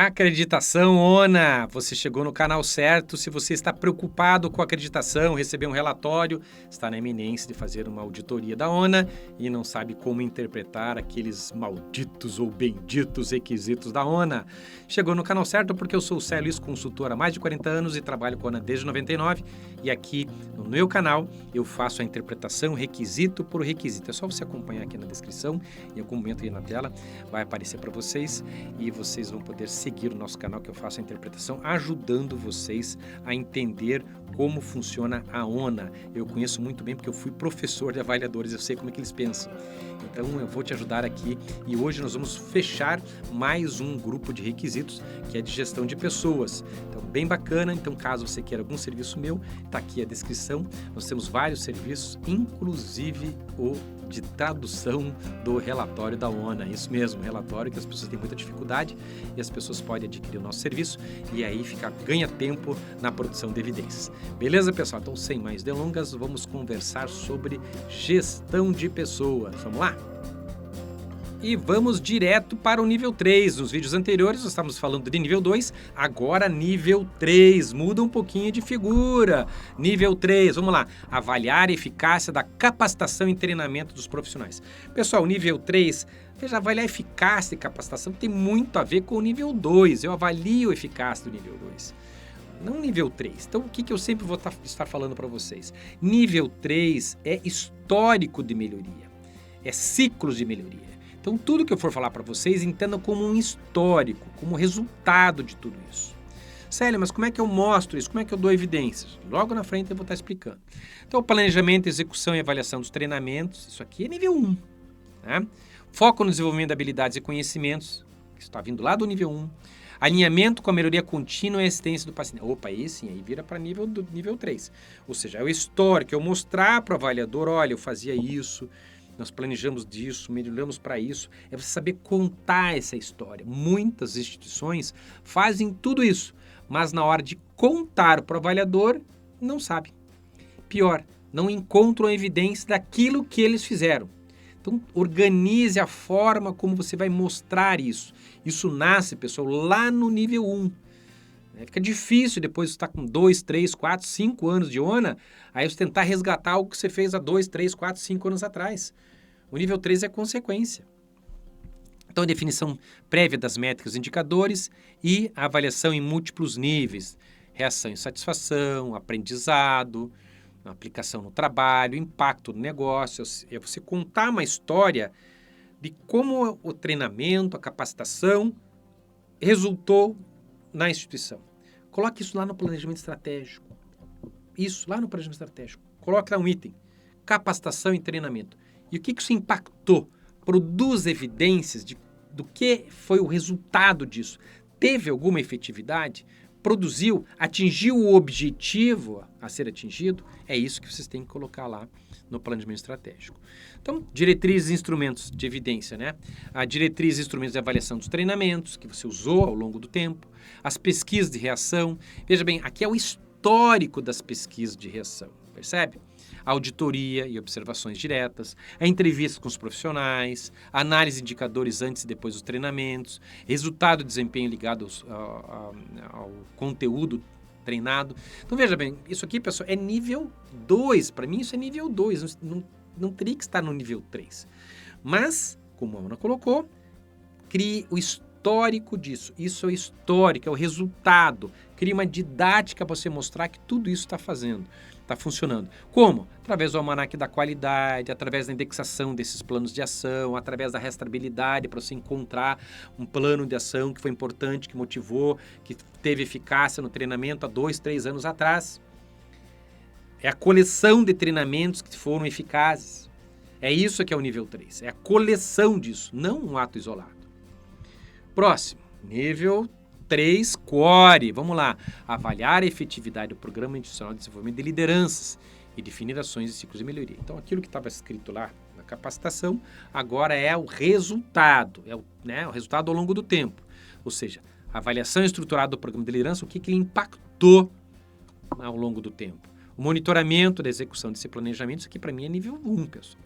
Acreditação ONA, você chegou no canal certo. Se você está preocupado com a acreditação, receber um relatório, está na iminência de fazer uma auditoria da ONA e não sabe como interpretar aqueles malditos ou benditos requisitos da ONA, chegou no canal certo porque eu sou o Célio Luiz, consultor há mais de 40 anos e trabalho com a ONA desde 99 e aqui no meu canal eu faço a interpretação requisito por requisito. É só você acompanhar aqui na descrição, em algum momento aí na tela vai aparecer para vocês e vocês vão poder seguir o nosso canal que eu faço a interpretação, ajudando vocês a entender como funciona a ONA. Eu conheço muito bem porque eu fui professor de avaliadores, eu sei como é que eles pensam. Então eu vou te ajudar aqui e hoje nós vamos fechar mais um grupo de requisitos que é de gestão de pessoas. Então bem bacana, então caso você queira algum serviço meu, está aqui a descrição. Nós temos vários serviços, inclusive o de tradução do relatório da ONA. Isso mesmo, relatório que as pessoas têm muita dificuldade e as pessoas podem adquirir o nosso serviço e aí ganha tempo na produção de evidências. Beleza, pessoal? Então, sem mais delongas, vamos conversar sobre gestão de pessoas. Vamos lá? E vamos direto para o nível 3. Nos vídeos anteriores nós estávamos falando de nível 2, agora nível 3. Muda um pouquinho de figura. Nível 3, vamos lá. Avaliar a eficácia da capacitação e treinamento dos profissionais. Pessoal, nível 3, veja, avaliar a eficácia de capacitação tem muito a ver com o nível 2. Eu avalio a eficácia do nível 2. Não nível 3. Então, o que eu sempre vou estar falando para vocês? Nível 3 é histórico de melhoria. É ciclos de melhoria. Então, tudo que eu for falar para vocês, entendam como um histórico, como resultado de tudo isso. Célio, mas como é que eu mostro isso? Como é que eu dou evidências? Logo na frente eu vou estar explicando. Então, planejamento, execução e avaliação dos treinamentos, isso aqui é nível 1. Né? Foco no desenvolvimento de habilidades e conhecimentos, que está vindo lá do nível 1. Alinhamento com a melhoria contínua e assistência do paciente. Opa, aí sim, aí vira para nível 3. Ou seja, é o histórico, eu mostrar para o avaliador, olha, eu fazia isso, nós planejamos disso, melhoramos para isso. É você saber contar essa história. Muitas instituições fazem tudo isso, mas na hora de contar para o avaliador, não sabe. Pior, não encontram evidência daquilo que eles fizeram. Então, organize a forma como você vai mostrar isso. Isso nasce, pessoal, lá no nível 1. Fica difícil depois de estar com 2, 3, 4, 5 anos de ONA, aí você tentar resgatar algo que você fez há 2, 3, 4, 5 anos atrás. O nível 3 é consequência. Então, a definição prévia das métricas e indicadores e a avaliação em múltiplos níveis. Reação e satisfação, aprendizado, aplicação no trabalho, impacto no negócio. É você contar uma história de como o treinamento, a capacitação resultou na instituição. Coloque isso lá no planejamento estratégico. Isso lá no planejamento estratégico. Coloque lá um item. Capacitação e treinamento. E o que isso impactou? Produz evidências do que foi o resultado disso. Teve alguma efetividade? Produziu? Atingiu o objetivo a ser atingido? É isso que vocês têm que colocar lá no planejamento estratégico. Então, diretrizes e instrumentos de evidência, né? A diretriz e instrumentos de avaliação dos treinamentos que você usou ao longo do tempo, as pesquisas de reação. Veja bem, aqui é o histórico das pesquisas de reação, percebe? A auditoria e observações diretas, a entrevista com os profissionais, a análise de indicadores antes e depois dos treinamentos, resultado de desempenho ligado ao conteúdo treinado. Então, veja bem, isso aqui, pessoal, é nível 2. Para mim, isso é nível 2. Não teria que estar no nível 3. Mas, como a Ana colocou, crie o histórico disso. Isso é o histórico, é o resultado. Crie uma didática para você mostrar que tudo isso está funcionando. Como? Através do almanaque da qualidade, através da indexação desses planos de ação, através da rastreabilidade para você encontrar um plano de ação que foi importante, que motivou, que teve eficácia no treinamento há 2, 3 anos atrás. É a coleção de treinamentos que foram eficazes. É isso que é o nível 3. É a coleção disso, não um ato isolado. Próximo, nível 3, Core. Vamos lá. Avaliar a efetividade do Programa Institucional de Desenvolvimento de Lideranças e definir ações e ciclos de melhoria. Então, aquilo que estava escrito lá na capacitação, agora é o resultado. É o resultado ao longo do tempo. Ou seja, a avaliação estruturada do Programa de Liderança, o que ele impactou ao longo do tempo. O monitoramento da execução desse planejamento, isso aqui para mim é nível 1, pessoal.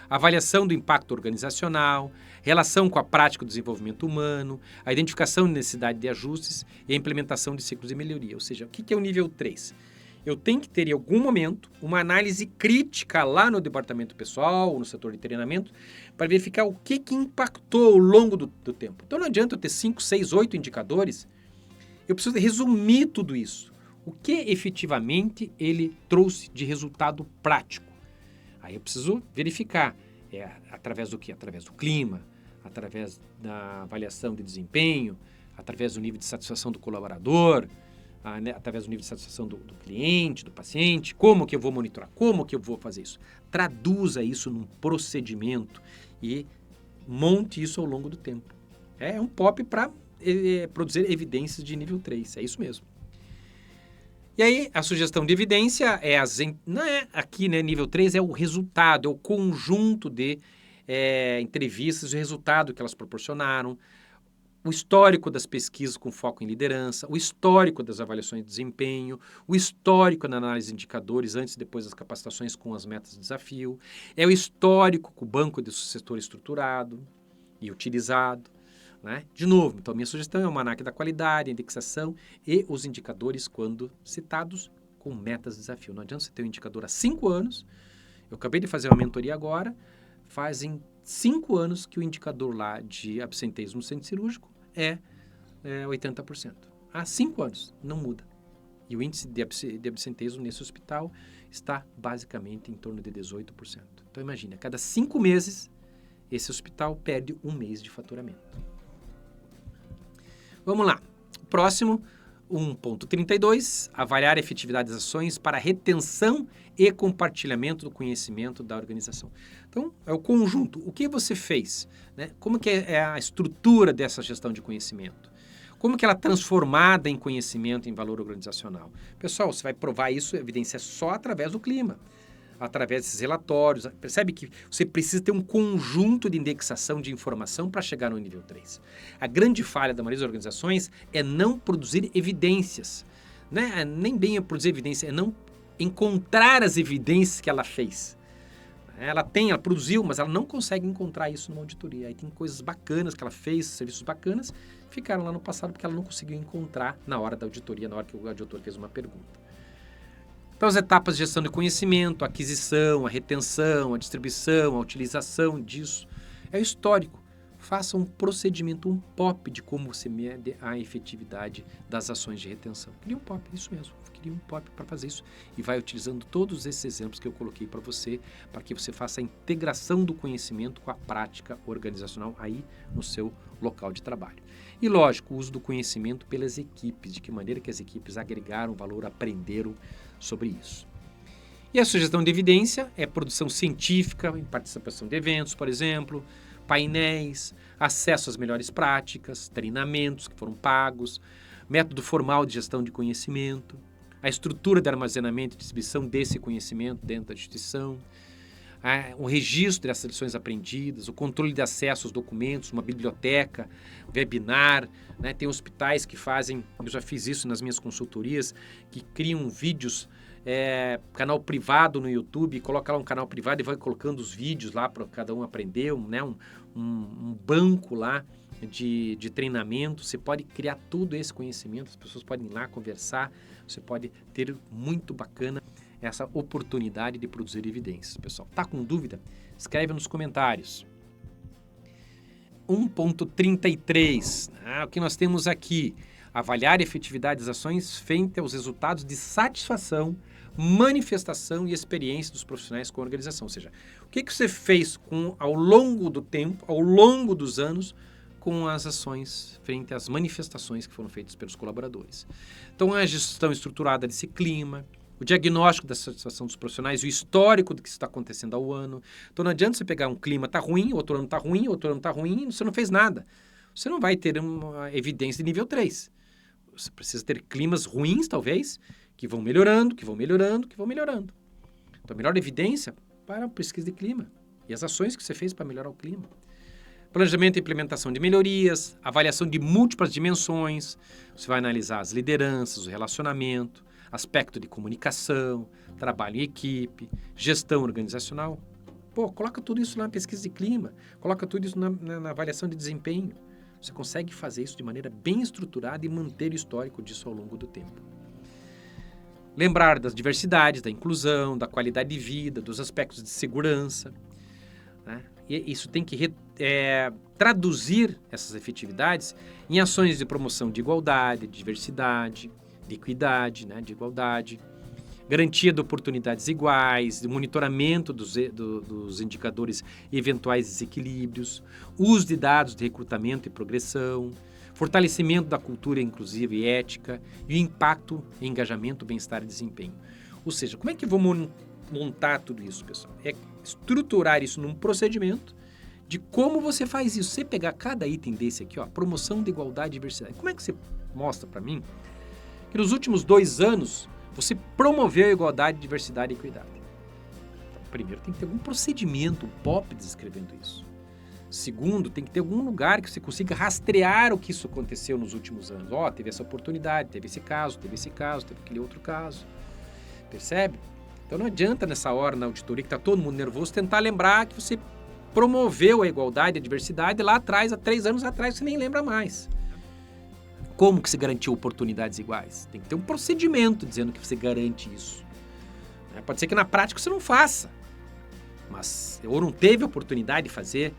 avaliação do impacto organizacional, relação com a prática do desenvolvimento humano, a identificação de necessidade de ajustes e a implementação de ciclos de melhoria. Ou seja, o que é o nível 3? Eu tenho que ter, em algum momento, uma análise crítica lá no departamento pessoal, ou no setor de treinamento, para verificar o que impactou ao longo do tempo. Então não adianta eu ter 5, 6, 8 indicadores, eu preciso resumir tudo isso. O que efetivamente ele trouxe de resultado prático? Aí eu preciso verificar. Através do quê? Através do clima, através da avaliação de desempenho, através do nível de satisfação do colaborador, através do nível de satisfação do cliente, do paciente. Como que eu vou monitorar? Como que eu vou fazer isso? Traduza isso num procedimento e monte isso ao longo do tempo. É um POP para produzir evidências de nível 3, é isso mesmo. E aí, a sugestão de evidência não é aqui, né? Nível 3 é o resultado, é o conjunto de entrevistas, o resultado que elas proporcionaram, o histórico das pesquisas com foco em liderança, o histórico das avaliações de desempenho, o histórico na análise de indicadores antes e depois das capacitações com as metas de desafio, é o histórico com o banco de sucessor estruturado e utilizado. Né? De novo, então minha sugestão é o almanaque da qualidade, a indexação e os indicadores quando citados com metas de desafio. Não adianta você ter um indicador há 5 anos, eu acabei de fazer uma mentoria agora, fazem 5 anos que o indicador lá de absenteísmo no centro cirúrgico é 80%. Há 5 anos, não muda. E o índice de absenteísmo nesse hospital está basicamente em torno de 18%. Então imagine, a cada 5 meses, esse hospital perde 1 mês de faturamento. Vamos lá. Próximo, 1.32, avaliar a efetividade das ações para retenção e compartilhamento do conhecimento da organização. Então, é o conjunto. O que você fez? Né? Como que é a estrutura dessa gestão de conhecimento? Como que ela é transformada em conhecimento, em valor organizacional? Pessoal, você vai provar isso, evidência só através do clima, através desses relatórios. Percebe que você precisa ter um conjunto de indexação de informação para chegar no nível 3. A grande falha da maioria das organizações é não produzir evidências. Né? Nem bem é produzir evidência, é não encontrar as evidências que ela fez. Ela produziu, mas ela não consegue encontrar isso numa auditoria. Aí tem coisas bacanas que ela fez, serviços bacanas, ficaram lá no passado porque ela não conseguiu encontrar na hora da auditoria, na hora que o auditor fez uma pergunta. Então, as etapas de gestão de conhecimento, a aquisição, a retenção, a distribuição, a utilização disso, é o histórico. Faça um procedimento, um POP de como você mede a efetividade das ações de retenção. Cria um POP, isso mesmo. Cria um POP para fazer isso e vai utilizando todos esses exemplos que eu coloquei para você que você faça a integração do conhecimento com a prática organizacional aí no seu local de trabalho. E, lógico, o uso do conhecimento pelas equipes, de que maneira que as equipes agregaram valor, aprenderam sobre isso. E a sugestão de evidência é produção científica, em participação de eventos, por exemplo, painéis, acesso às melhores práticas, treinamentos que foram pagos, método formal de gestão de conhecimento, a estrutura de armazenamento e distribuição desse conhecimento dentro da instituição, o registro dessas lições aprendidas, o controle de acesso aos documentos, uma biblioteca, webinar, né? Tem hospitais que fazem, eu já fiz isso nas minhas consultorias, que criam vídeos, canal privado no YouTube, coloca lá um canal privado e vai colocando os vídeos lá para cada um aprender, né? um banco lá de treinamento. Você pode criar todo esse conhecimento, as pessoas podem ir lá conversar, você pode ter muito bacana essa oportunidade de produzir evidências. Pessoal, tá com dúvida? Escreve nos comentários. 1.33, o que nós temos aqui? Avaliar a efetividade das ações frente aos resultados de satisfação, manifestação e experiência dos profissionais com a organização. Ou seja, o que você fez ao longo do tempo, ao longo dos anos, com as ações frente às manifestações que foram feitas pelos colaboradores. Então, a gestão estruturada desse clima, o diagnóstico da satisfação dos profissionais, o histórico do que está acontecendo ao ano. Então, não adianta você pegar um clima tá ruim, outro ano tá ruim, outro ano tá ruim, e você não fez nada. Você não vai ter uma evidência de nível 3. Você precisa ter climas ruins, talvez, que vão melhorando, que vão melhorando, que vão melhorando. Então, a melhor evidência para a pesquisa de clima e as ações que você fez para melhorar o clima. Planejamento e implementação de melhorias, avaliação de múltiplas dimensões. Você vai analisar as lideranças, o relacionamento, aspecto de comunicação, trabalho em equipe, gestão organizacional. Pô, coloca tudo isso na pesquisa de clima, coloca tudo isso na avaliação de desempenho. Você consegue fazer isso de maneira bem estruturada e manter o histórico disso ao longo do tempo. Lembrar das diversidades, da inclusão, da qualidade de vida, dos aspectos de segurança, né? E isso tem que traduzir essas efetividades em ações de promoção de igualdade, de diversidade, de equidade, né? De igualdade, garantia de oportunidades iguais, de monitoramento dos indicadores e eventuais desequilíbrios, uso de dados de recrutamento e progressão, fortalecimento da cultura inclusiva e ética e o impacto em engajamento, bem-estar e desempenho. Ou seja, como é que eu vou montar tudo isso, pessoal? É estruturar isso num procedimento de como você faz isso. Você pegar cada item desse aqui, ó, promoção de igualdade e diversidade. Como é que você mostra para mim que nos últimos 2 anos você promoveu a igualdade, diversidade e equidade? Então, primeiro, tem que ter algum procedimento, um POP descrevendo isso. Segundo, tem que ter algum lugar que você consiga rastrear o que isso aconteceu nos últimos anos. Ó, teve essa oportunidade, teve esse caso, teve aquele outro caso. Percebe? Então não adianta nessa hora, na auditoria, que está todo mundo nervoso, tentar lembrar que você promoveu a igualdade e a diversidade lá atrás, há 3 anos atrás, você nem lembra mais. Como que se garantiu oportunidades iguais? Tem que ter um procedimento dizendo que você garante isso. Pode ser que na prática você não faça, ou não teve oportunidade de fazer,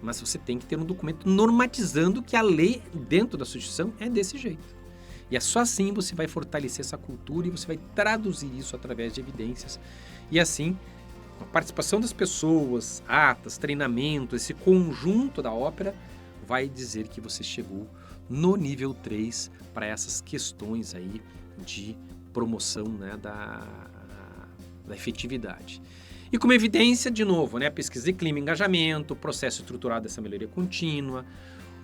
mas você tem que ter um documento normatizando que a lei dentro da sua instituição é desse jeito. E é só assim você vai fortalecer essa cultura e você vai traduzir isso através de evidências. E assim, com a participação das pessoas, atas, treinamento, esse conjunto da ópera, vai dizer que você chegou no nível 3 para essas questões aí de promoção, né, da efetividade. E como evidência, de novo, né, pesquisa de clima e engajamento, o processo estruturado dessa melhoria contínua,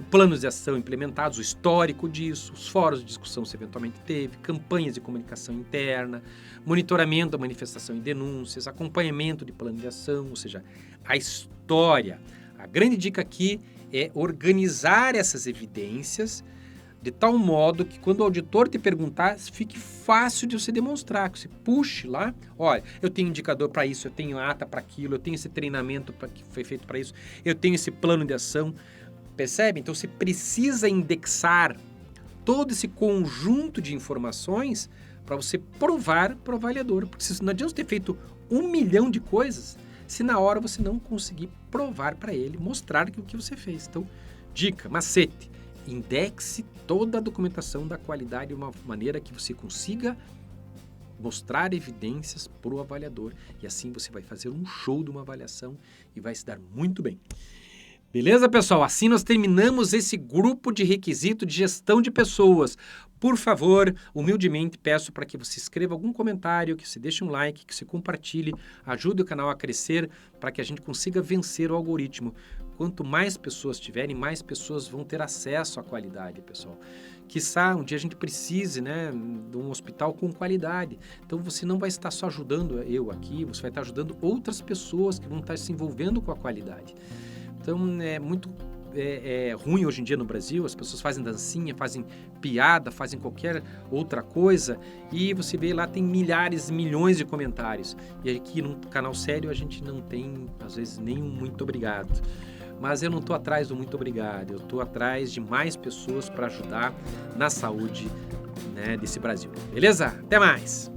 planos de ação implementados, o histórico disso, os fóruns de discussão se eventualmente teve, campanhas de comunicação interna, monitoramento da manifestação e denúncias, acompanhamento de plano de ação, ou seja, a história. A grande dica aqui é organizar essas evidências de tal modo que quando o auditor te perguntar, fique fácil de você demonstrar, que você puxe lá, olha, eu tenho indicador para isso, eu tenho ata para aquilo, eu tenho esse treinamento que foi feito para isso, eu tenho esse plano de ação. Percebe? Então você precisa indexar todo esse conjunto de informações para você provar para o avaliador. Porque não adianta ter feito 1 milhão de coisas se na hora você não conseguir provar para ele, mostrar que o que você fez. Então, dica, macete, indexe toda a documentação da qualidade de uma maneira que você consiga mostrar evidências para o avaliador. E assim você vai fazer um show de uma avaliação e vai se dar muito bem. Beleza, pessoal? Assim nós terminamos esse grupo de requisito de gestão de pessoas. Por favor, humildemente peço para que você escreva algum comentário, que você deixe um like, que você compartilhe, ajude o canal a crescer para que a gente consiga vencer o algoritmo. Quanto mais pessoas tiverem, mais pessoas vão ter acesso à qualidade, pessoal. Quiçá um dia a gente precise, né, de um hospital com qualidade. Então você não vai estar só ajudando eu aqui, você vai estar ajudando outras pessoas que vão estar se envolvendo com a qualidade. Então é muito ruim hoje em dia no Brasil, as pessoas fazem dancinha, fazem piada, fazem qualquer outra coisa e você vê lá tem milhares, milhões de comentários. E aqui no canal sério a gente não tem, às vezes, nem um muito obrigado. Mas eu não estou atrás do muito obrigado, eu estou atrás de mais pessoas para ajudar na saúde, né, desse Brasil. Beleza? Até mais!